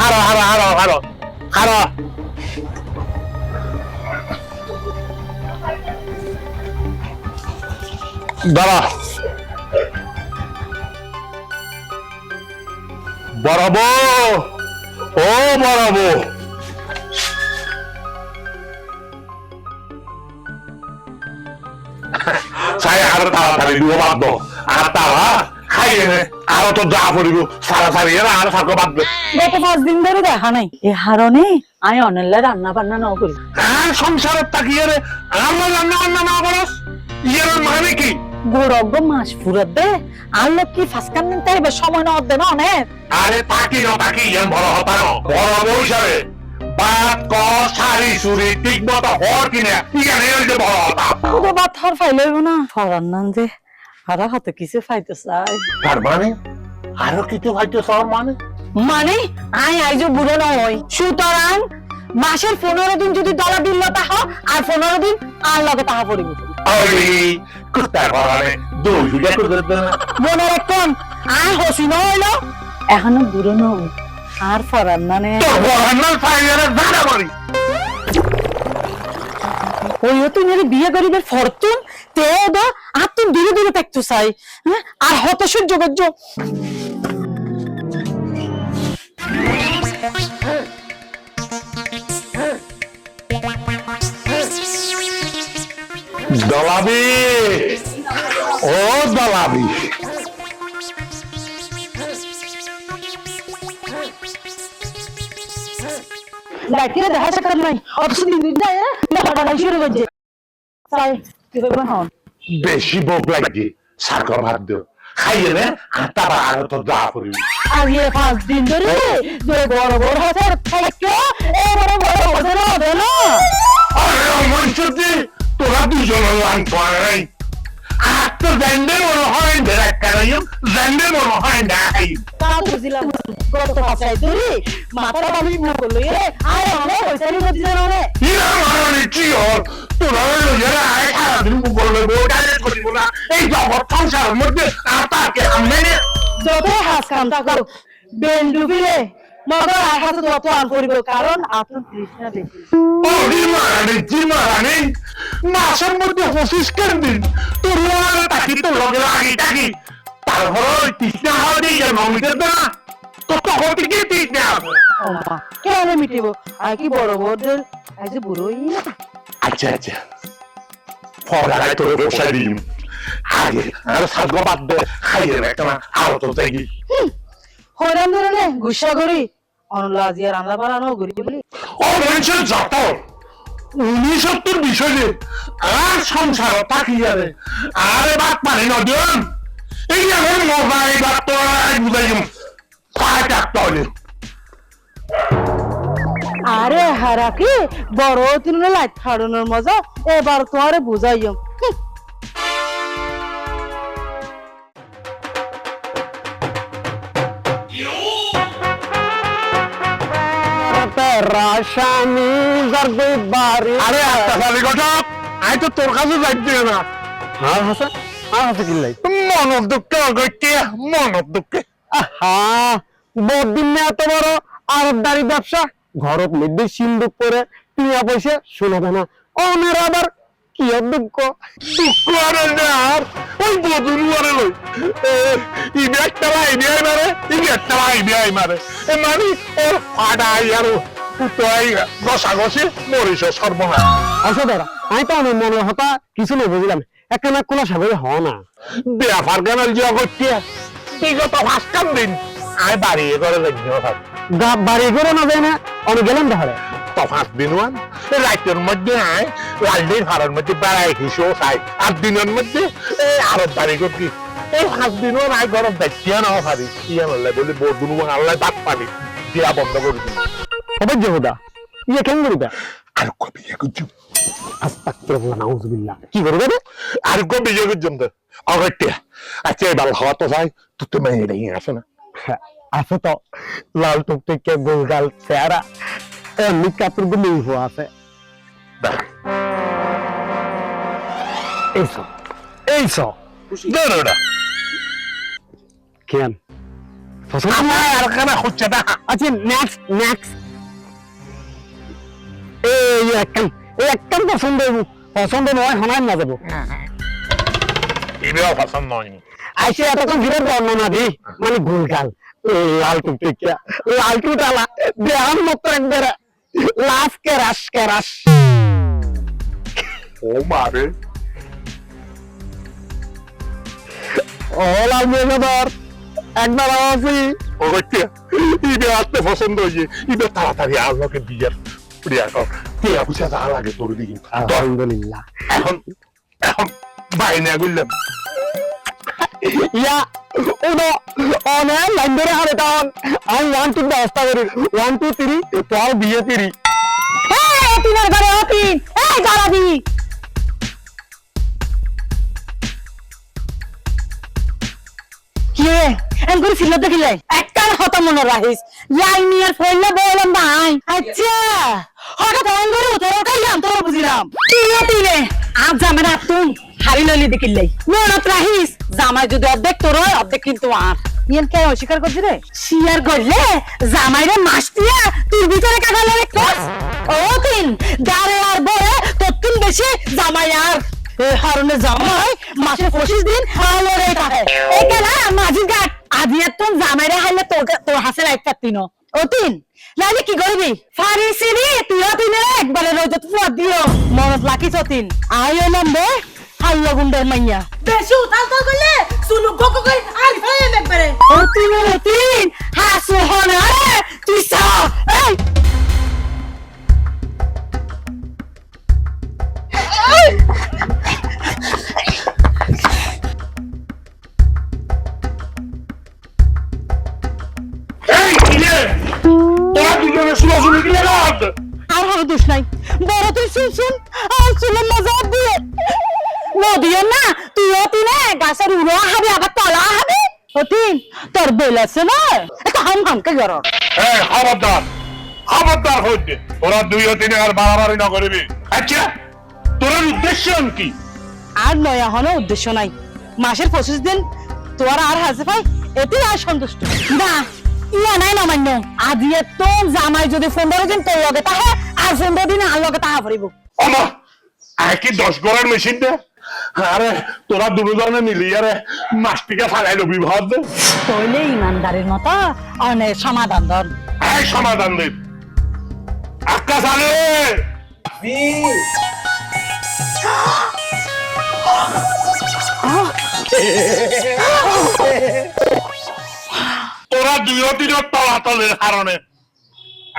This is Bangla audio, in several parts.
হারো হারো হারো হারো হারো দাঁড়া বরাবো ও বরাবো saya harus tahu dari dua waktu atau খাইয়ে আরো তো যা পড়িব সারা সারি এরা আর সারকো বাদ দে গত 5 দিন ধরে দেখা নাই এই হারনে আই অনল্লা রান্না বান্না না করি হ্যাঁ সংসারের তাকিয়ে রে আমরা রান্না বান্না না করস ইয়ের মানে কি গোরগ মাস ফুরত দে আর লোক কি ফাসকান নিতে হবে সময় না দে না অনেক আরে তাকি না তাকি ইয়ান বড় হতা না বড় বইসারে বাত ক সারি সুরি ঠিক মতো হর কিনা ইয়ান এর যে বড় হতা ওদে বাত হর ফাইলেব না ফরান নান যে আরা হাতে কিছু ফাইতে চাই তার মানে আরো কিছু ফাইতে চাও মানে মানে আই আইজো বুড়ো নয় সুতরাং মাসের 15 দিন যদি ডলার দিন লতা হ আর 15 দিন আর লগে তাহা পড়িব আরে কুত্তা ঘরে দুই জুড়ে করে দে না মনে রাখুন আই হসি না হইলো এখনো বুড়ো নয় আর ফরান নানে তো বড়ান্নার ফাইয়ারে জানা মারি ওই তুই মেরে বিয়ে করিবে ফরতুন তে দা আর তুই ধীরে ধীরে দেখতো চাই আর হত সহ্য করছ দলাবি ও দলাবি লাইটে দেখা সাক্ষাৎ নাই অথচ দিন যায় না হঠাৎ শুরু করছে চাই কি করবেন হন বেশি ভোগ লাগছে সারকর ভাত দিও খাইয়ে নে আটা আর তো যা করিবি আর ইয়ে 5 দিন ধরে যে বড় বড় হতে থাকে এ বড় বড় হতে না হবে না আরে মনসুতি তোরা দুজন লাইন পাই আত্ম জানলে মনে হয় দেখাইম জানলে মনে হয় নাই তা বুঝিলাম গত পাঁচাই ধরে মাথা বালি না করলো এ আর অনেক পয়সারি মধ্যে জানো ইয়া মানে কি হল তোরা লইয়া আই সারাদিন বললে বউটারে করিব না এই জগৎ সংসারের মধ্যে আটাকে আমি যত হাস কামটা করো বেন্ডুবিলে মগর আঘাত যত আন করিব কারণ আপনার তৃষ্ণা বেশি মারানি মাসের মধ্যে 25 কেন দিন তোর তাকি তো লগে লাগি তাকি তারপর তৃষ্ণা হওয়া দিয়ে যাবে অমিতের না তো তখন থেকে তৃষ্ণা হবে কেন মিটিব আর কি বড় বড়দের আজ বুড়োই আচ্ছা আচ্ছা ফলায় তোর বসাই দিম আগে আর সাগো বাদ দে খাইয়ে একটা আরো তো দেখি হইরাম ধরে গুসা করি অনলা আজিয়া রান্না বাড়ানো করি বলি ও মানুষের যত 69 বিষয়ে আর সংসার তাকি যাবে আরে বাদ পানি নদন এই এখন মোবাইল বাদ তো বুঝাইম পায় টাকতে হলে আরে হারাকি বড় তিন লাইট খাড়ানোর মজা এবার তোরে বুঝাইম রাসানি জর্দে বাড়ি আরে আস্তা সালি ঘটক আই তো তোর কাছে যাইতে না হ্যাঁ হাসা আর হাসা কিল্লাই মন দুঃখে অগত্যে মন দুঃখে হ্যাঁ বহুদিন না এত বড় আরবদারি ব্যবসা ঘরত মধ্যে সিন্দুক করে টিয়া পয়সা শোনাবে না ওনার আবার কি দুঃখ দুঃখ আরে না আর ওই বদুরু আরে লই ইনি একটা লাইনি আই মারে ইনি একটা লাইনি আই মারে মানে ওর ফাটাই আর পুতোই গসাগসি মরিস সর্বনাশ আচ্ছা দাদা আমি তো আমার মনে হতা কিছু না বুঝলাম একখানা কোলা সাগরে হওয়া না ব্যাপার কেন যে অগত্যে বিগত 5 দিন আই বাড়ি করে যাইনি বাড়ি করে না যায় না আমি গেলাম তাহলে তো 5 দিন ওয়ান রাতের মধ্যে আয় লালদির ঘরের মধ্যে বেড়াই হিসো চাই 8 দিনের মধ্যে আরব বাড়ি করছি এই 5 দিন ওয়ান আয় ঘরের দায়িত্ব না পারি ইয়া বললে বলে বদুনু আল্লাহ বাদ পানি দিয়া বন্ধ করে দিই হবে জহুদা ইয়ে কেন করিবা আর কবি করছি আস্তাগফিরুল্লাহ নাউযুবিল্লাহ কি করবে রে আর কবি করছি তো অগত্যে আচ্ছা এবার হওয়া তো যাই তুই তো মেয়ে নেই আসে না আছে তো লাল টুকটুকে গোলগাল চেহারা এমনি কাপড় গুলো আছে এইসব দাঁড়া কেন পছন্দ আমার আর কেনা হচ্ছে না আচ্ছা নেক্সট এই একদম পছন্দ হইব পছন্দ নয় হনায় না যাবো এটাও পছন্দ হয়নি আইসে এতক্ষণ ঘিরে বর্ণনা দি মানে ভুলকাল লাল টুকটিকা লাল টুটালা দেহার মতো একবারে লাভ কেরাস ও মারে ও লাল মেঘাদার একবার আছি ও হচ্ছে ইবে আসতে পছন্দ হয়েছে ইবে তাড়াতাড়ি আল্লাহকে বিয়ের প্রিয়া কর টিয়া পয়সা যা লাগে তোর দিকে আলহামদুলিল্লাহ এখন এখন বাইনা গুললাম ইয়া উনো অনেক লাইন ধরে হারে তখন আমি 1 2 ব্যবস্থা করি 1 2 3 তোর বিয়ে তিরি এই তিনের ঘরে অতিন এই দাঁড়াবি কি রে এম করে ফিল্ড দেখিলে একটা হতা মনে রাখিস লাইন নিয়ে ফেললে বললাম ভাই আচ্ছা হঠাৎ এম করে উঠে উঠাইলাম তো বুঝিলাম তিনে তিনে আজ জামাই তুই হারি লইলি দেখিলাই মনত রাখিস জামাই যদি অর্ধেক তোর হয় অর্ধেক কিন্তু আর ইয়ান কে অস্বীকার করছি রে শিয়ার করলে জামাইরে মাস দিয়া তুই ভিতরে কাটালে রে কস ও তিন দাঁড়ে আর বলে তোর তুন বেশি জামাই আর হারুনে জামাই মাসে 25 দিন হালরে কাটে একালা মাঝি কাট আজিয়া তুন জামাইরে হাইলে তোর হাসে লাইট পাতিনো ও তিন লালি কি করবি ফারিসিনি তুই তিনে একবারে রোজ ফুয়া দিও মনত লাকিস তিন আইও নম্বর হাল্লা গুন্ডের মাইয়া বেশি উতাল তো করলে শুনু গক করে আর ফেলে একবারে ও তিন হাসু হনা রে তুই সা এই এই কিলে তোরা দুজনে শুনে গেলে না আর হলো দোষ নাই বড় তুই শুন আর শুনে মজা দিয়ে নদিও না তুইও তিনে গাছের উড়ো হাবি আবার তলা হাবি অতিন তোর বেল আছে না একটা হামকে গর এই খবরদার হইতে তোরা দুই ও তিনে আর বাড়াবাড়ি না করবি আচ্ছা তোর উদ্দেশ্য কি আর নয়া হলো উদ্দেশ্য নাই মাসের 25 দিন তোর আর হাসে ভাই এতে আর সন্তুষ্ট না ইয়া নাই না মান্য আজিয়ে তো জামাই যদি 15 দিন তোর লগে তাহে আর 15 দিন আর লগে তাহা পড়িব আমা আয় কি 10 গড়ের মেশিন দে আরে তোরা দুজনে মিলি আরে মাস্টিকা ফালাইলো বিবাহ দে কইলে ইমানদারের মতো অনেক সমাধান দন এই সমাধান দে আকাশ আরে তোরা দুই তিন তলাতলের কারণে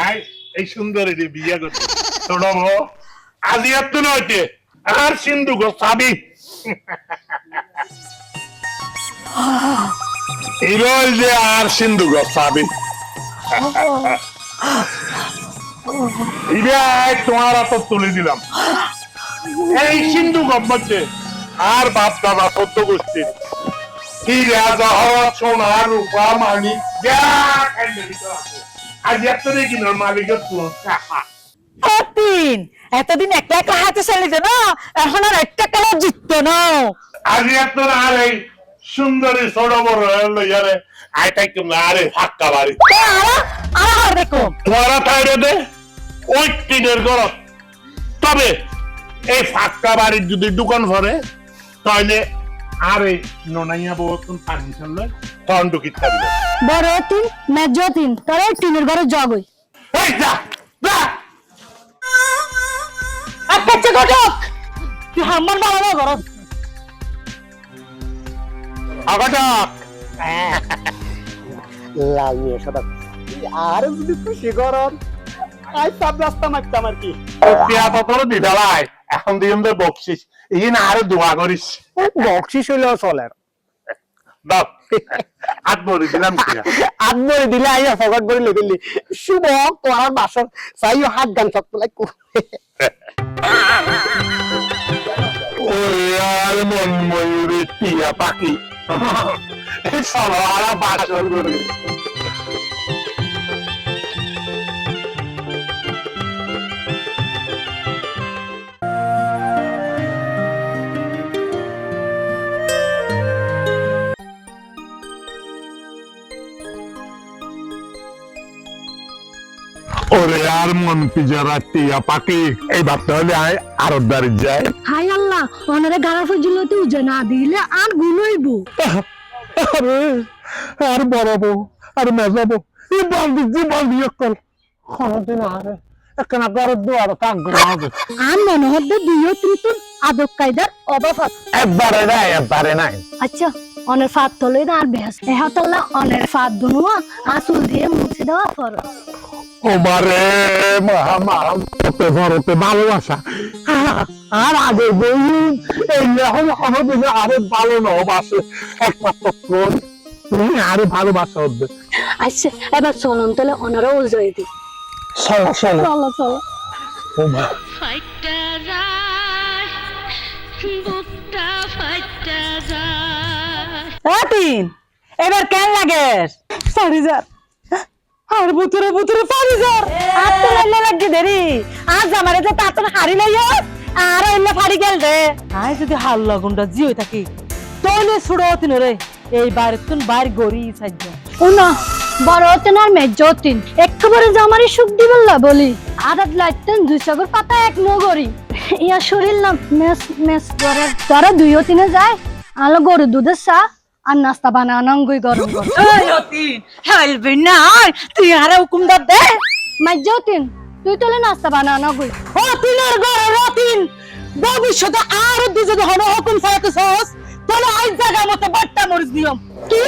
আই এই সুন্দরী বিয়ে করছে শোনব আজি এত নয়তে আর সিন্ধু গো সাবি এইরল যে আর সিন্ধু গো সাবি তোমার তো তুলে দিলাম এই সিন্ধু গম্বতে আর বাপ দাদা সত্য গোষ্ঠীর কি রাজা সোনা রূপা মানি যা খাইলে আছে আজ এত দেখি মালিকের তিন এতদিন একটা একটা হাতে চালিত না এখন আর একটা কেন জিততো না আজ এত আর এই সুন্দরী ছোট বড় লইয়ারে আইটাই তোমরা আরে ফাক্কা বাড়ি আর দেখো তোরা তাইরে দে ওই টিনের ঘর তবে এই ফাক্কা বাড়ির যদি দোকান ভরে তাহলে আরে ননাইয়া বউতন পারমিশন লয় তখন ঢুকিতে পারবে বড় তিন মেজ তিন তোর টিনের ঘরে জগই এই যা যা আচ্ছা ঘটক তুই হাম্মার বাবা ঘর আগটা লাল মেয়ে সাদা আর যদি খুশি করন আই সব রাস্তা মারতাম আর কি পেয়া তো তোর দিদালাই এখন দিন দে বকশিস এই না আরে দোয়া করিস বকশিস হইলেও চলে দাও হাত ভরে দিলাম আদমরে দিলে আইয়া ফগট করে লই দিলি শুভ তোর বাসর চাইও হাত গান সব লাগু ওই আর মন ময়ূরে টিয়া পাখি সবার বাসর করে ওরে আর মন পিজারা টিয়া পাখি এই ভাবতে হলে আয় আরব দাঁড়ি যায়। হাই আল্লাহ ওনারে গাড়া পর্যন্ত উজে না দিলে আর গুলোইব। আরে আর বড়বো আর মেজাবো এই বলদি কল কোনদিন আরে একখানা গরদ দুয়ার কাম করে হবে। আর মনে হচ্ছে দুইও ত্রিতুন আদব কায়দার অভাব আছে। একবারে নাই। আচ্ছা অনের ফাত তলে না আর বেশ এহাতল্লা অনের ফাত দুনুয়া আসুল দিয়ে মুছে দেওয়া ফরজ। ও মারে ভারতে ভালোবাসা আর আগে বলুন এই এখন আমাদের আরে ভালো নবাসে একমাত্র তুমি আরে ভালোবাসা হবে। আচ্ছা এবার চলুন তাহলে ওনারা উজয়ে দিই। চলো চলো চলো চলো। ও মা ফাইটা যায় বুকটা ফাইটা যায়। তিন এবার কেন লাগে ফারিজার আর বুতুরে বুতুরে ফারিজার আর তো লাইলে লাগি দেরি আজ আমারে যে তাতন হারি লইয়া আর এলে ফাড়ি গেল রে আই যদি হাল লাগুনটা জি হই থাকি তোলে ছুড়ো তিন রে এই বাইরে তুন বাইর গরি সাজ্জ উনা বড় হতেন আর মেজতিন একেবারে জামারি সুখ দিবল্লা বলি আদাত লাইতেন দুই সাগর পাতা এক নগরী ইয়া শরীর না মেস মেস করে তারা দুইও তিনে যায় আলো গরু দুধের চা আর নাস্তা বানানোই গরম গরম এই অতিন হেলবি না তুই আরে হুকুম দে মেজতিন তুই তোলে নাস্তা বানানো গই অতিনের ঘরে অতিন ভবিষ্যতে আর দুজে হন হুকুম ফায়াতে সস তাহলে আজ জায়গা মতো বাট্টা মরিস নিয়ম কি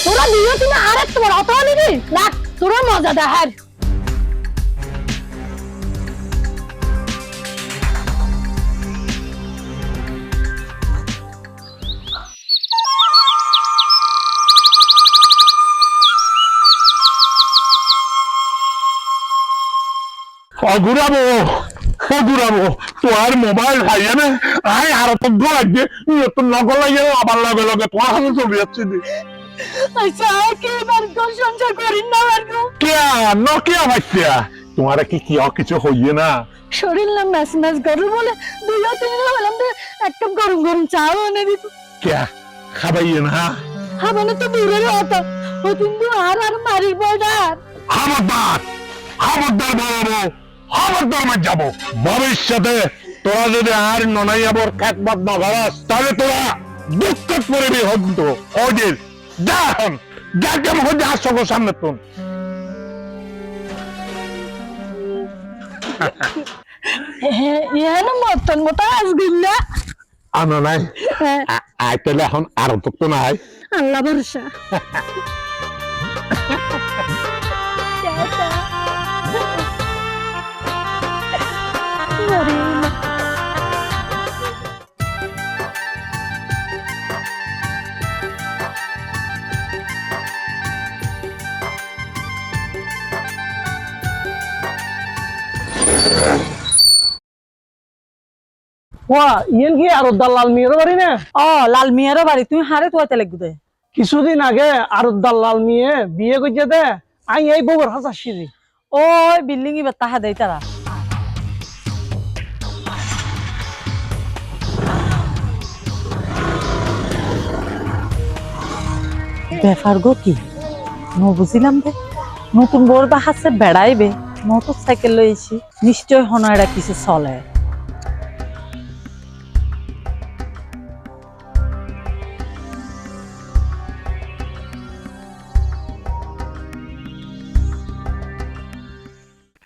তোরা দুইও তিনে আর এক তোমার অত নিবি লাখ তোরা মজা দেখার ঘুরাবো তোমার মোবাইল খাইয়ে না আয় আরো তো লাগবে তো নকল লাগিয়ে আবার লগে লগে তোমার হাতে চলে যাচ্ছে আচ্ছা কি বার কোন সংসার করিন না বার কিয়া নকিয়া ভাইয়া তোমার কি কিছু হইয়ে না শরীর না ম্যাচ ম্যাচ গরু বলে দুইও তিন হলাম তো এক কাপ গরম গরম চাও এনে দিত কিয়া খাবাইয়ে না হাবানে তো দূরের হতো ও কিন্তু আর মারি বর্ডার খবরদার বলবো খবরদার মার যাবো ভবিষ্যতে তোরা যদি আর ননাইয়াবর কাকবাদ না ভাড়াস তাহলে তোরা দুঃখ করবি হতো ওদের যা এখন যা কেমন হচ্ছে আর সকল সামনে তুন ইয়ান মতন মতো আসবিল্লা আনো নাই আয় তাহলে এখন আরো তো নাই আল্লাহ ভরসা ইয়েন কি আরদ্দার লাল মিয়ার বাড়ি না? ও লাল মিয়ারও বাড়ি তুমি হারে তোয়াতে লাগবে দে কিছুদিন আগে আরদ্দার লাল মিয়ে বিয়ে করছে দে আই এই বউর হাসা সিঁড়ি ওই বিল্ডিং এবার তাহা দেই তারা ব্যাপার গো কি বুঝিলাম দে নতুন বউর বাহাসে বেড়াইবে মোটর সাইকেল লইছি নিশ্চয় হনাড়া কিছু চলে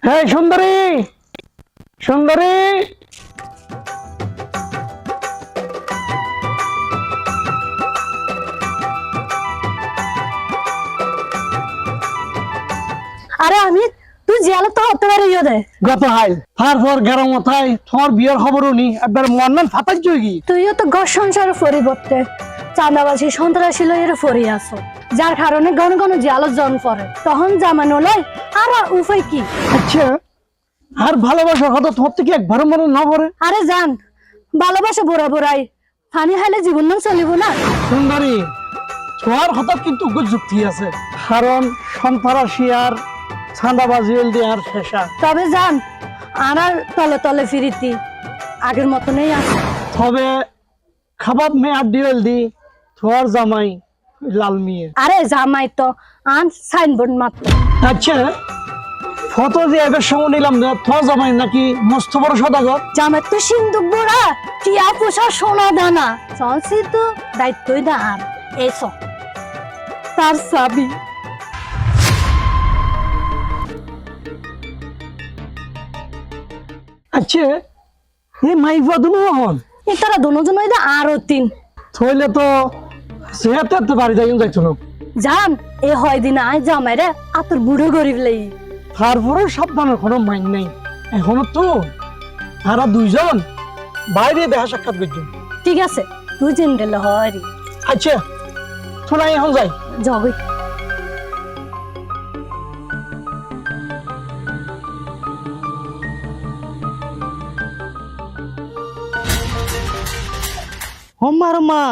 হ্যাঁ সুন্দরী সুন্দরী আরে আমি তুই জিয়ালে তো হতে পারে ইয়ে দে গত হাই তারপর গেরম মাথায় তোমার বিয়ের খবরও নি একবার মন্নান ফাটাই কি তুইও তো ঘর সংসারের পরিবর্তে চাঁদাবাজি সন্ত্রাসী লইয়ের ফরি আসো যার কারণে ঘন ঘন জিয়ালত জন পড়ে তখন জামানো লয় আর উপায় কি আচ্ছা আর ভালোবাসার কথা তোমার থেকে একবার মনে না পড়ে আরে জান ভালোবাসা বোরা বোরাই পানি খাইলে জীবন মান চলিব না সুন্দরী তোমার হঠাৎ কিন্তু যুক্তি আছে কারণ সন্ত্রাসী আর চাঁদাবাজি আর শেষা তবে জান আর তলে তলে ফিরিতি আগের মতনই আছে তবে খাবার মেয়ে আর ডিএল দি তোমার জামাই লাল মিয়ে আরে জামাই তো আন সাইনবোর্ড মাত্র আচ্ছা কত যে এবার সময় নিলাম না থ জামাই নাকি মস্ত বড় সদাগর। জামাই তো সিন্ধুক বড়া টিয়া পোষা সোনা দানা চলছি তো দায়িত্বই না আর এসো তার চাবি। আচ্ছা এই মাইফা দুনো হন এ তারা দুজন হইলে আরো তিন থইলে তো সেহাতে তো বাড়ি যাই যাইতো না। জান এ হয় দিন আয় জামাই রে আতর বুড়ো গরিব লাই তারপরে সাবধানের কোনো মাইন নেই এখনো তো তারা দুইজন বাইরে দেখা সাক্ষাৎ করছেন। ঠিক আছে তুই জেন্ডেল হয় রে আচ্ছা তোরা এখন যাই যাবি। হম্মার মা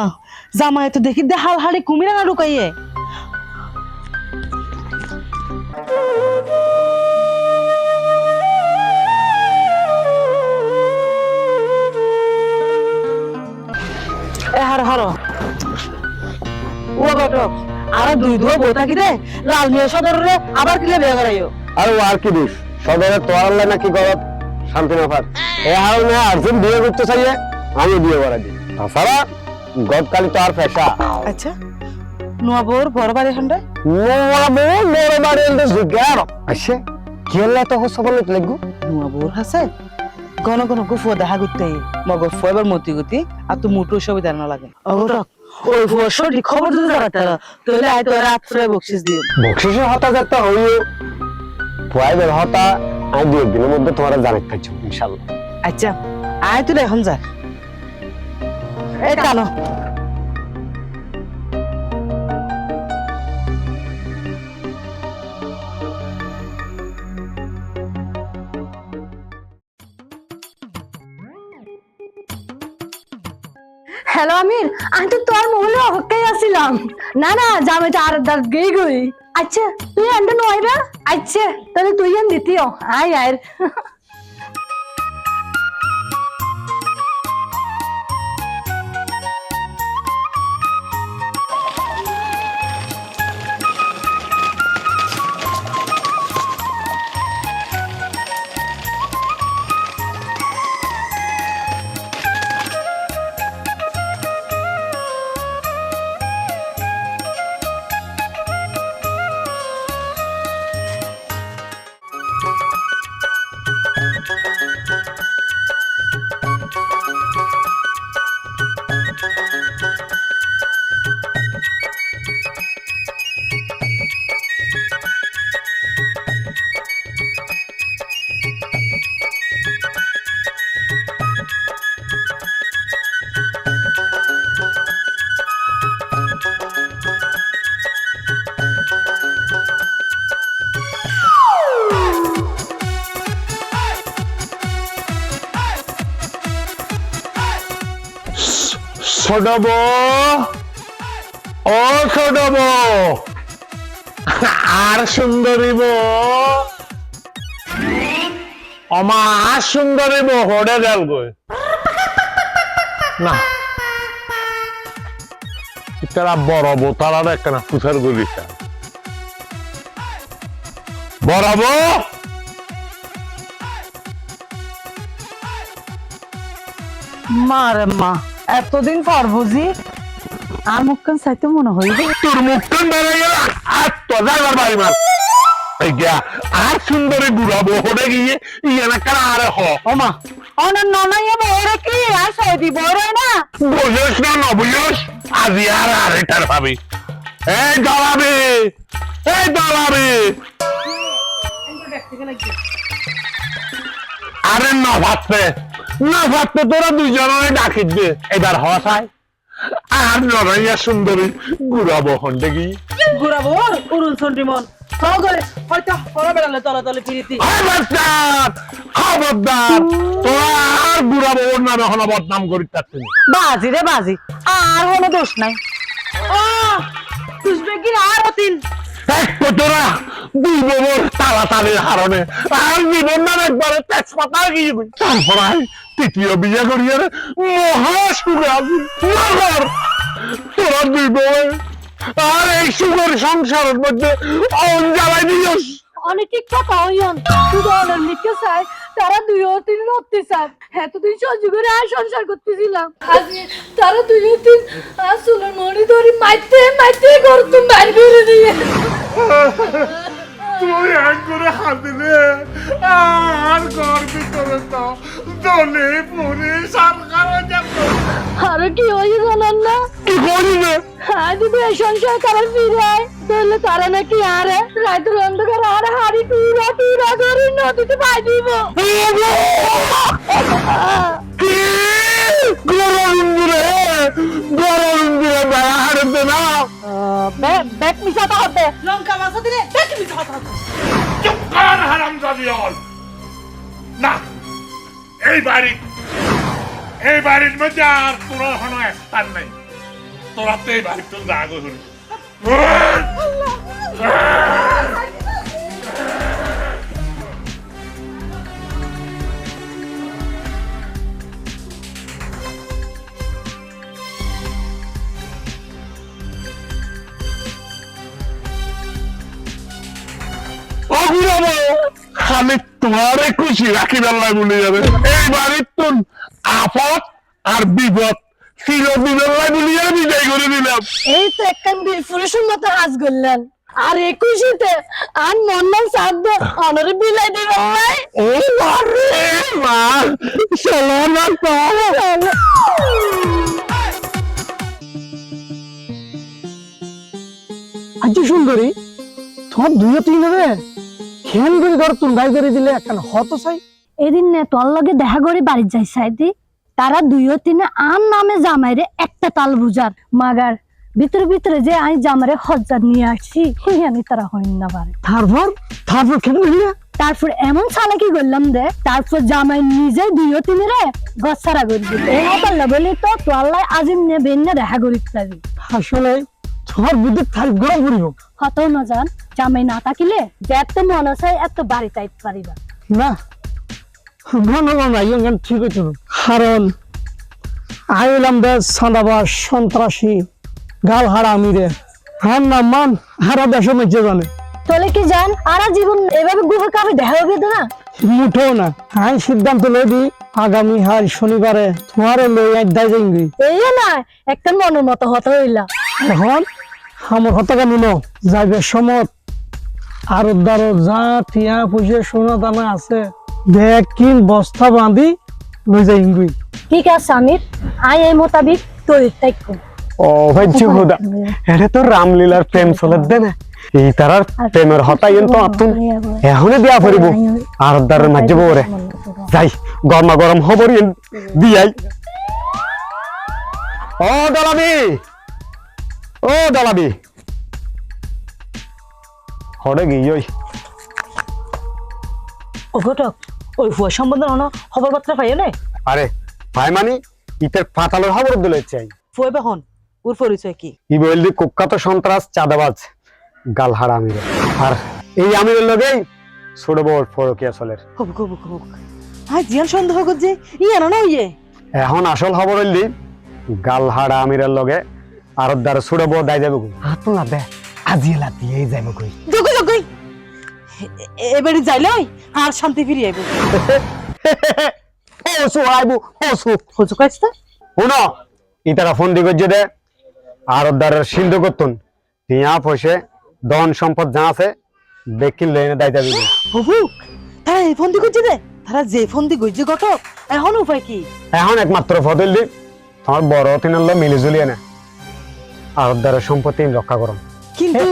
জামাই তো দেখি দে হাল হাড়ি কুমিরা না ঢুকাইয়ে। এ হারো হারো ও ঘটক আর দুই দুই বই থাকি দে লাল মিয়া সদরে আবার কিলে বিয়ে করাইও। আর ও আর কি দোষ সদরে তোয়ার নাকি গলত শান্তি না পার এ হাল না আর্জুন বিয়ে করতে চাইয়ে আমি বিয়ে করা দিই তাছাড়া গতকালি তো আর পেশা। আচ্ছা নোয়াবোর বড় বাড়ি হন্ডা নোয়াবোর বড় বাড়ি এন্ড জিগার আচ্ছা কেলা তো হসবল লাগু নোয়াবোর হাসে গণ গণ গুফো দেখা করতে মগ ফয়বার মতি গতি আর তো মুটো সবই দাঁড়ানো লাগে অগটক ওই ফসল খবর দিতে যারাটা তোলে আই তো রাত্রে বকশিস দিও বকশিসের হতা যাত্রা হইও পয়বের হতা আই দুই দিনের মধ্যে তোমার জানাই খাচ্ছি ইনশাআল্লাহ। আচ্ছা আয় তুই এখন যা এই কানো হ্যালো আমির আমি তো তোর মহলে অপেক্ষায় আছিলাম। না না জামাই তো আর দাঁত গই গই। আচ্ছা তুই এন্ড নইবা আচ্ছা তাহলে তুই এন দিতিও আয় আয় ছোটব ও ছোটব আর সুন্দরী বো অমা আর সুন্দরী বো হড়ে গেল গই না তারা বড় বো তারা একটা পুথার গলিটা বড় বো মারে মা এতদিন পর বুঝি আর মুখখান চাইতে মনে হইবে তোর মুখখান বেড়ে গেল আর তো যাবার বাড়ি মার আর সুন্দরী বুড়াবো হরে গিয়ে ইয়ে না কারা আরে হ ওমা অনার ননাইয়া বড় কি আর সৌদি বড় না বুঝোস না না বুঝোস আজি আর আর এটার ভাবি এই দাঁড়াবে এই দাঁড়াবে আরে না ভাবতে তোরা দুইজনে ডাকিত দে এবার হসায় আর নরাইয়া সুন্দরী গুড়াবো হন্ডে গিয়ে ঘুরাবো উরুন সন্ডিমন সগলে হয়তো পড়া বেড়ালে তলা তলে ফিরিতি খবরদার তোরা আর গুড়াবো ওর নামে হলো বদনাম করি থাকতে বাজি রে বাজি আর কোনো দোষ নাই ও তুসবে কি আর তিন একটু তোরা দুই বোবর তাড়াতাড়ির হারণে আর জীবন নাম একবারে তেজপাতা গিয়ে তারপর তৃতীয় বিয়ে করিয়ে মহা সুখে আছি তোরা দুই বউ আর এই সুখের সংসারের মধ্যে অন জ্বালাই দিস অনেক ঠিক কথা হইয়ন শুধু অনেক লিখতে চাই তারা 2 ও 3 নড়তে চান এতদিন সহ্য করে আর সংসার করতেছিলাম আজকে তারা 2 ও 3 আসলে মনে ধরি মাইতে মাইতে ঘর তুমি বাইরে করে দিয়ে তুই এক করে হাতিলে আর ঘর ভিতরে তো দলে পুরে সরকার যাবে। আরে কি হয়ে জানান না কি করিবে? হ্যাঁ যদি এই সংসার তারা ফিরায় তাহলে তারা নাকি আরে রাতের অন্ধকার আর হাড়ি টুরা টুরা করে নদীতে পাই দিব ব্যাগ মিশাতে হবে লঙ্কা মাছা দিলে দেখি মিছা কথা হতো। চুপ কর হারামজাদি হল। না, এই বাড়ির মধ্যে আর তোরা কোনো স্থান নাই। তোরা তো এই বাড়ির তো রাগ হল। আমি তোমারে খুশি রাখি বেলায় বলে যাবে এই বাড়ির তো আপদ আর বিপদ চিরদিনের বলে যাবে বিদায় করে দিলাম। এই তো একখান পুরুষের মতো হাজ করলেন আর 21-তে আর মন্ডল সাধ্য অনরে বিলাই দেবে ভাই এই বাড়ি মা চলো না আজ সুন্দরী তোমার 2 ও 3 হবে খেন করে ঘর তুমি গাই করে দিলে এখন হত চাই এদিন নে তোর লগে দেখা করে বাড়ি যাই সাইদি তারা 2 ও 3 আম নামে জামাইরে একটা তাল বুঝার মাগার ভিতরে ভিতরে যে আমি জামাইরে হজ্জার নিয়ে আসছি আমি তারা হইন না পারে তারপর খেন করলে তারপর এমন সালে কি করলাম দে তারপর জামাই নিজে 2 ও 3 রে গছারা করে দিল এই হতাল্লা বলি তো তোয়াল্লাই আজিম নে বেন্নে দেখা করি যাবি আসলে তোমার বুদ্ধি থাক গরম করিব হত না জান জামাই না থাকিলে যেতে মন চাই এত বাড়ি চাইতে পারিবা না মনে না ইয়ঙ্গান ঠিক হইতো কারণ আইলাম দে সান্দাবাস সন্ত্রাসী গাল হারা আমিরে হার না মান হারা দেশ মেজে জানে তোলে কি জান আরা জীবন এভাবে গুহে কাবে দেখা হবে না মুঠো না আমি সিদ্ধান্ত লই দি আগামী হার শনিবারে তোমারে লই আড্ডায় যাইঙ্গি এই না একটা মনের মতো হত হইলা এখন আমার হতকা নিল যাইবে সমত আর উদ্ধারও যা টিয়া পুষে সোনা দানা আছে ব্যাগ কিন বস্তা বাঁধি লই যাইঙ্গি ঠিক আছে আমির আই এই মোতাবিক তৈরি থাকবো ও ভাই জিহুদা এটা তো রামলীলার প্রেম চলে দে না এই তারার প্রেমের হতাই তো আতুন এখনই দিয়া পড়িব আর উদ্ধারের মাঝে বরে যাই গরমা গরম হবরি দিয়াই ও ডালাবি হড়ে গিয়ে ও ঘটক ওই হুয়া সম্বন্ধে খবর বার্তা পাইও না আরে ভাই মানে ইতের পাতালের খবর দিলে চাই ফুয়ে বেহন ওর পরিচয় কি ই বললি কুখ্যাত সন্ত্রাস চাঁদাবাজ গালহারা আমির আর এই আমিরের লগেই ছোট বড় ফরকিয়া চলের হবু হবু হবু আই জিয়ান সন্দেহ করছে ইয়া না ইয়ে এখন আসল খবর হইলি গালহারা আমিরের লগে আর দ্বার ছোট বড় দাই যাবে হাত না দে আজি লাতি এই যাইব কই জগই জগই এবারে যাইলে আর শান্তি ফিরে আইব ওসু আইবু ওসু হজু কাইছতা শুনো ইতারা ফোন দি গজ্জে দে আর দ্বারের সিন্ধু করতুন টিয়া পয়সে ধন সম্পদ যা আছে দেখিন লইনে দাই যাবে হবু তারা এই ফোন দি করছে দে তারা যে ফোন দি গজ্জে ঘটক এখন উপায় কি এখন একমাত্র ফদলি তোমার বড় তিনল মিলি জুলিয়ে না আর দ্বারের সম্পত্তি রক্ষা করুন কিন্তু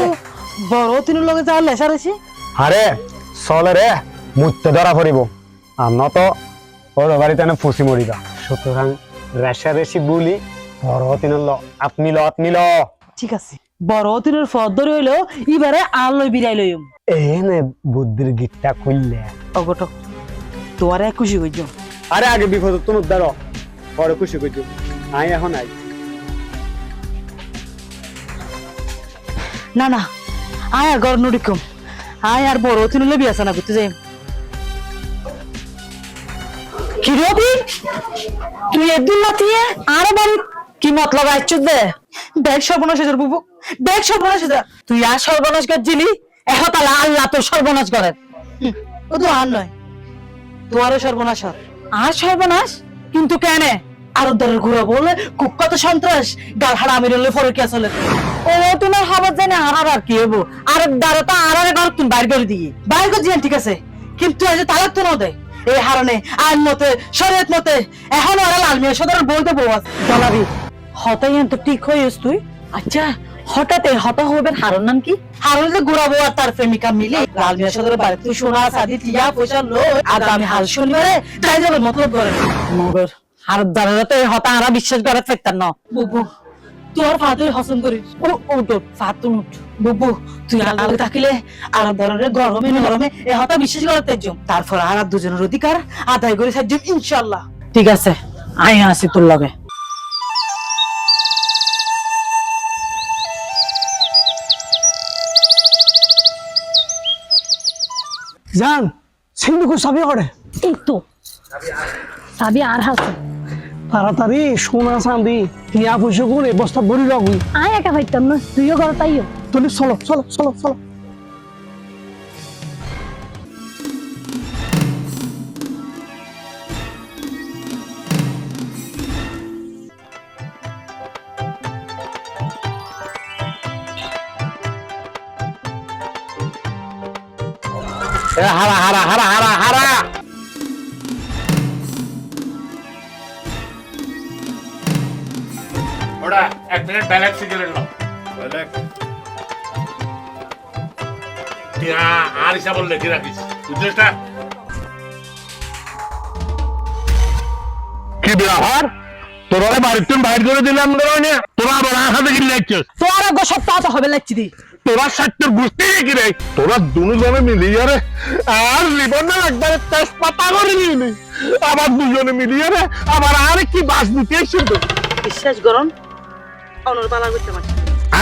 বড় তিনুর লগে যাওয়ার লেসা রয়েছে আরে চলে রে মুত্তে ধরা পড়িব আর নত ওর বাড়িতে ফুসি মরিবা সুতরাং রেশারেশি বলি বড় তিনল আপনি ল ঠিক আছে বড় তিনুর ফদ ধরে হইলো এবারে আর লই বিরাই লইম এনে বুদ্ধির গীতটা কইলে অগটক তোমারে খুশি হইছ আরে আগে বিপদ তুমি ধরো পরে খুশি কইছো আই এখন আই না না আয় আর গর নড়িকম আয় আর বড় তিনুলে বিয়াসা না করতে যাই কি রবি তুই একদিন লাতিয়ে আর বাড়ি কি মতলব আইছ দে ব্যাগ সর্বনাশ হাজার বুবু ব্যাগ সর্বনাশ হাজার তুই আর সর্বনাশ গাছিলি তাহলে আল্লাহ তোর সর্বনাশ করে। ও তো আর নয়, তোমারও সর্বনাশ হয়। আর সর্বনাশ কিন্তু কেন? আর দরের ঘুরা বলে কুকুর সন্ত্রাস গাল হারা আমি রলে ফরে কে চলে। ও তোমার খবর জানে আর কি হবো? আর দ্বারা তো আর ঘর তুমি বাইর করে দিয়ে বাইর করে দিয়েন ঠিক আছে, কিন্তু এই যে তালাক তো না দেয় এই হারণে আইন মতে শরীয়ত মতে এখন ওরা লাল মিয়া সদরের বলতে বউ আছে। বলাবি হতাই তো ঠিক হইস তুই। আচ্ছা হঠাৎ এই হতা হবে হারুন নাম কি? হারণে যে ঘুরাবো আর তার প্রেমিকা মিলে লাল মিয়া সদরের বাড়ি তুই সোনা সাদি টিয়া পয়সা লো আগামী হাল শনিবারে যাই যাবে মতলব করে মগর আর দ্বারা তো এই হতা আর বিশ্বাস করে ফেরতাম না। বুবু তোর ফাতুই হসন করিস ও ও তো ফাতুন বুবু তুই আলাদা থাকিলে আর ধরনের গরমে গরমে এ হতা বিশ্বাস করতে যাম, তারপর আর দুজনের অধিকার আদায় করে থাকবে ইনশাআল্লাহ। ঠিক আছে আই আসি তোর লগে। জান সিন্ধুকু সাবি করে এই তো সাবি আর হাসে তাড়াতাড়ি সোনা চাঁদি টিয়া পয়সা গুণ এই বস্তা ভরি রাখবি। আয় একা ভাইতাম না, তুইও ঘর তাইও। তুমি চলো চলো চলো চলো। হারা হারা হারা হারা হারা ওটা 1 মিনিট ব্যালেন্স সিগারেট নাও আর হিসাব লেখে রাখিস বুঝছিস না? কি ব্যবহার তোরা বাড়িতে বাইর করে দিলাম না, তোরা আবার হাতে গিয়ে লাগছিস। তোর গো সপ্তাহ তো হবে লাগছি দি তোরা স্বার্থের বুঝতে কি রে? তোরা দুজনে মিলিয়ে রে আর জীবনে একবারে তেজপাতা করে নিলি, আবার দুজনে মিলিয়ে রে আবার আর কি বাস দিতে শুধু বিশ্বাস করুন অনর পালা করতে পারছি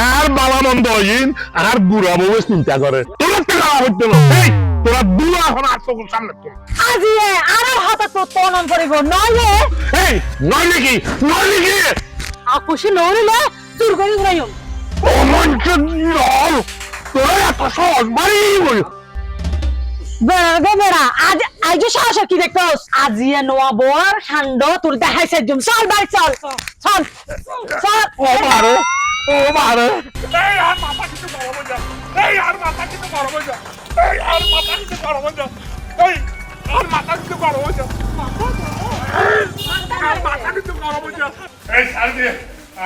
আর বাবা মন্দ হইন আর বুড়া বউ চিন্তা করে তোরা তো খাওয়া হইতে না। এই তোরা দুয়া এখন আর চোখের সামনে তো আজি আর হতা তো তনন করিব নইলে এই নইলে কি খুশি নইলে তোর করি উড়াইম ও মঞ্চ নল তোরা এত সহজ বাড়ি বল বেড়া আজ আজ সাহস কি দেখছস? আজিয়ে নোয়া বোর হান্ড তোর দেখাইছে একদম চল ভাই চল চল চল ও মারে এই আর মাথা কিছু গরম হয়ে যা, এই আর মাথা কিছু গরম হয়ে যা, এই আর মাথা কিছু গরম হয়ে যা, এই আর মাথা কিছু গরম হয়ে যা, আর মাথা কিছু গরম হয়ে যা। এই ছাড় দিয়ে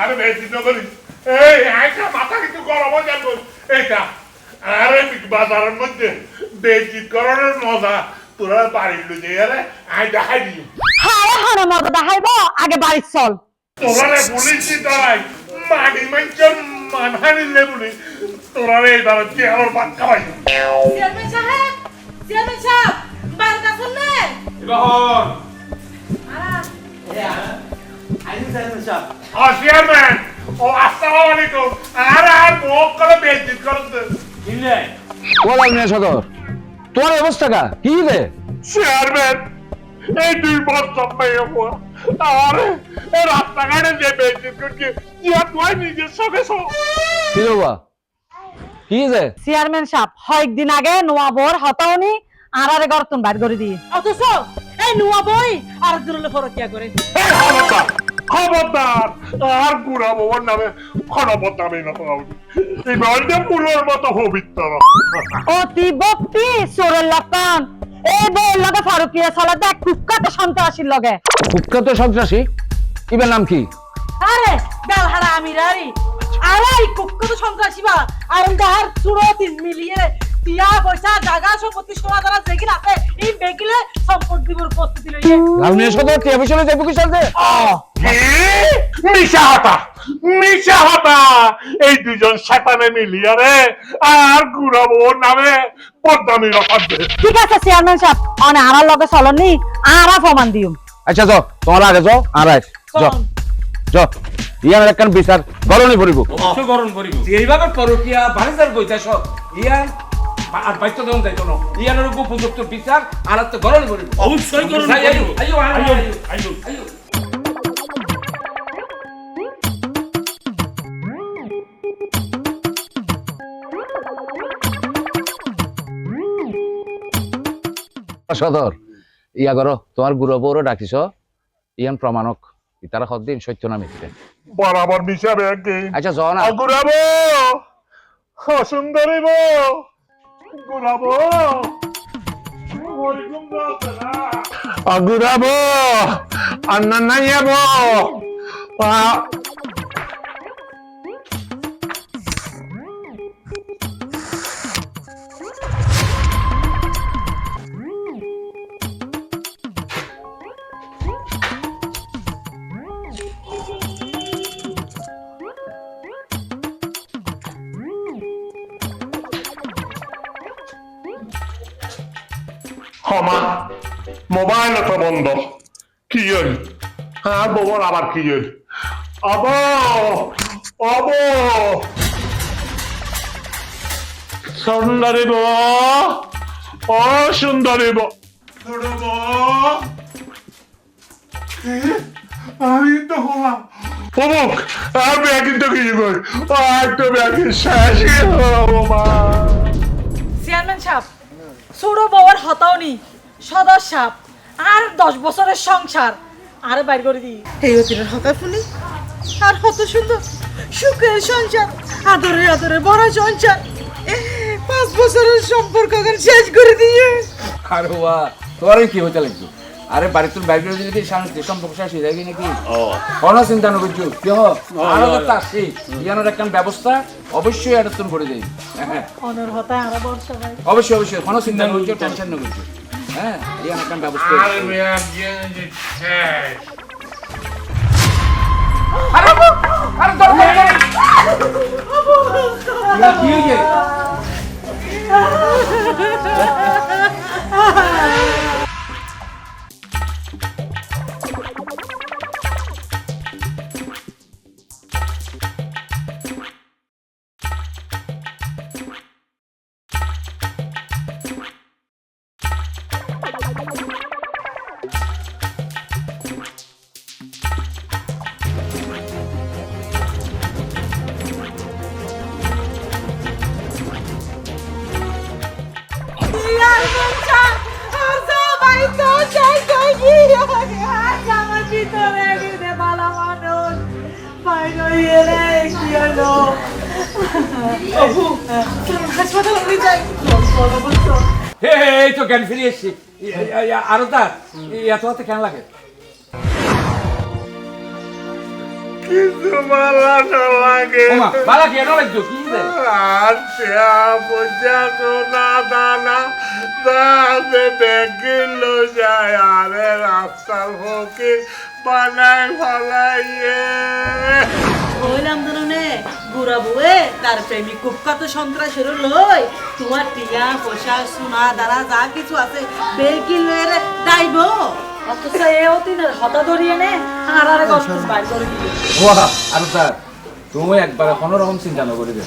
আর বেশি তো করিস। এই একটা মাথা কিছু গরম হয়ে যাবে এইটা আরে বাজারের মধ্যে বেশি করানোর মজা তোরা বাড়ির লুজে গেলে আই দেখাই দিই। হায় হানা মত দেখাইব আগে বাড়ি চল। তোরা বলিছি তাই মানি মাঞ্চর মানহানিলে বলি তোরা এইবার চেয়ারের ভাত খাওয়াই। চেয়ারম্যান সাহেব বার কাছেন না রহন চেয়ারম্যান ও আসসালামু আলাইকুম আর মুখ করে বেইজ্জত করতে কিনলে ওলাল মিয়া সদর তোর অবস্থা কা কি রে? চেয়ারম্যান এই 2 বছর মেয়ে আর রাস্তাঘাটে যে বেইজ্জত করছে ইয়া তুই নিজের সঙ্গে কি রবা কি যে চেয়ারম্যান সাহেব কয়েকদিন আগে নোয়া বোর হতাওনি আর আরে গর্তন বাইর করে দিয়ে অথচ এই নুয়া বই আর দূরে ফরকিয়া করে খবরদার আর বুড়া বউর নামে খনবদামে না এই বলটা পুরোর মতো পবিত্র অতি ভক্তি সোরের লক্ষণ এই বউর লগে ফারুকিয়া সালা দেখ কুক্কাতে সন্ত্রাসীর লগে কুখ্যাত সন্ত্রাসী ইবের নাম কি? আরে গাল হারা আমিরারি আরে এই কুকুর তো সন্ত্রাসীবা আর গার সুরতি মিলিয়ে টিয়া পয়সা জায়গা সম্পত্তি সমাধান যেগিন আছে এই বেগিলে সম্পত্তি দিবর প্রস্তুতি লইয়ে লাল মিয়া সদর টিয়া বিশালে যাইব কি চলতে? মিশা হতা এই দুজন শয়তানে মিলিয়ে রে আর বুড়া বউর নামে বদনামি রখাবে। ঠিক আছে চেয়ারম্যান সাহেব অনে আমার লগে চলনি আরা প্রমাণ দিও। আচ্ছা যাও তোমার আগে যাও আর যাও যাও ইয়ার একখান বিচার গরমই পড়িব। অবশ্যই গরম করিব এইভাবে পরকিয়া বাণিজ্যের বইতাস ইয়ান আর বাইতো দেন যাইতো না ইয়ানের উপযুক্ত বিচার আর তো গরম করিব অবশ্যই গরম করিব। আইও আইও আইও আইও সদর ইয়া করো তোমার গুরু বউরও ডাকিস ইয়ান প্রমাণক তারা সদিন সত্য না মিথ্যে বরাবর মিশাবে একদিন আচ্ছা যাও না ঘুরাবো সুন্দরী বউ ঘুরাবো ঘুরাবো আন্না নাই যাবো হমা মোবাইল তো বন্ধ কি হল হ্যাঁ বউর আবার কি হল অব অব সুন্দরী বউ ও সুন্দরী বউ ছোট বউ আমি তো হলাম অমুক আর ব্যাগিন তো কিছু কই আর তো ব্যাগিন শেষ মা চেয়ারম্যান সাহেব ছোট বউয়ের হতাওনি সদর সাপ আর 10 বছরের সংসার আর বাইর করে দিই এই অতিরের হতায় ফুনি আর কত সুন্দর সুখের সংসার আদরে আদরে বড় সংসার 5 বছরের সম্পর্ক শেষ করে দিয়ে আরে ওয়া তোর কি হইতে লাগতো আরে বাড়ি তোর বাইরে যদি কি সামনে সম্পর্ক শেষ হয়ে যায় নাকি কোনো চিন্তা না করছো কি হ আরো তো আসি ইয়ানোর একটা ব্যবস্থা অবশ্যই এটা তুমি করে দেই হ্যাঁ অনর হতায় আর বর্ষা ভাই অবশ্যই অবশ্যই কোনো চিন্তা না করছো টেনশন না করছো হ্যাঁ ইয়ান একটা ব্যবস্থা আরে মিয়া গিয়ে শেষ আরে আরে দরকার কি হইছে এই তো জ্ঞান ফিরে এসছি আরো তার এত হাতে কেন লাগে কিছু মালা লাগে বালা কেন লাগতো কি আচ্ছা পয়সা সোনা দানা দাদে বেগিল যায় আরে রাস্তার হোকে বানাই ফলাইয়ে কইলাম ধরনে বুড়া বুয়ে তার প্রেমিক কুপকাত সন্ত্রাসের লই তোমার টিয়া পয়সা সোনা দানা যা কিছু আছে বেকিলের দাইব অথচ এ অতিনের হতা ধরিয়ে নে আর আরে কষ্ট বাইর করে দিবে ওয়া আরো তার তুমি একবার কোনো রকম চিন্তা না করিবে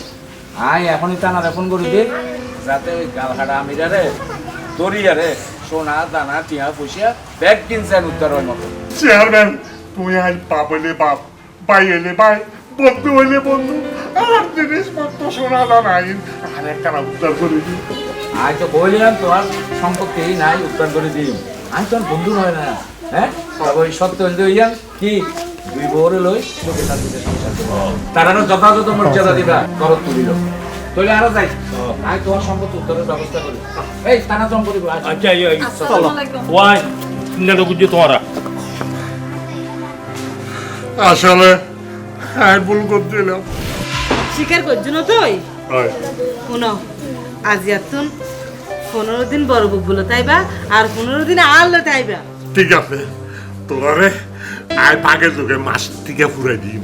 আই এখনই টানা ফোন করে দে যাতে ওই গালহাড়া আমিরারে দরিয়ারে সোনা দানা টিয়া পয়সা ব্যাগ কিনছেন উত্তর হয় মতো চেয়ারম্যান তুমি আজ বাপ হইলে বাপ ভাই হইলে ভাই বন্ধু হইলে বন্ধু আমার জিনিসপত্র সোনা দানা আর একটা উদ্ধার করে দিই আজ তো বললাম তোমার সম্পত্তি নাই উত্তর করে দিই আমি তোমার বন্ধু নয় না হ্যাঁ ওই সত্য হইলে হইয়ান কি দুই বউরে লই চোখে তার দিতে সংসার তারারও যথাযথ মর্যাদা দিবা করত তুলিল তাহলে আরো যাই আমি তোমার সম্পত্তি উত্তরের ব্যবস্থা করি এই টানা জম করিব আচ্ছা চলো ওয়াই চিন্তা করছি তোমরা আসলে হ্যাঁ ভুল করছিলাম স্বীকার করছো না তুই শুনো আজ এতন 15 দিন বড় বুক বলো তাইবা আর 15 দিন আলো তাইবা ঠিক আছে তোরে আয় পাকে তোকে মাস থেকে ফুরাই দিই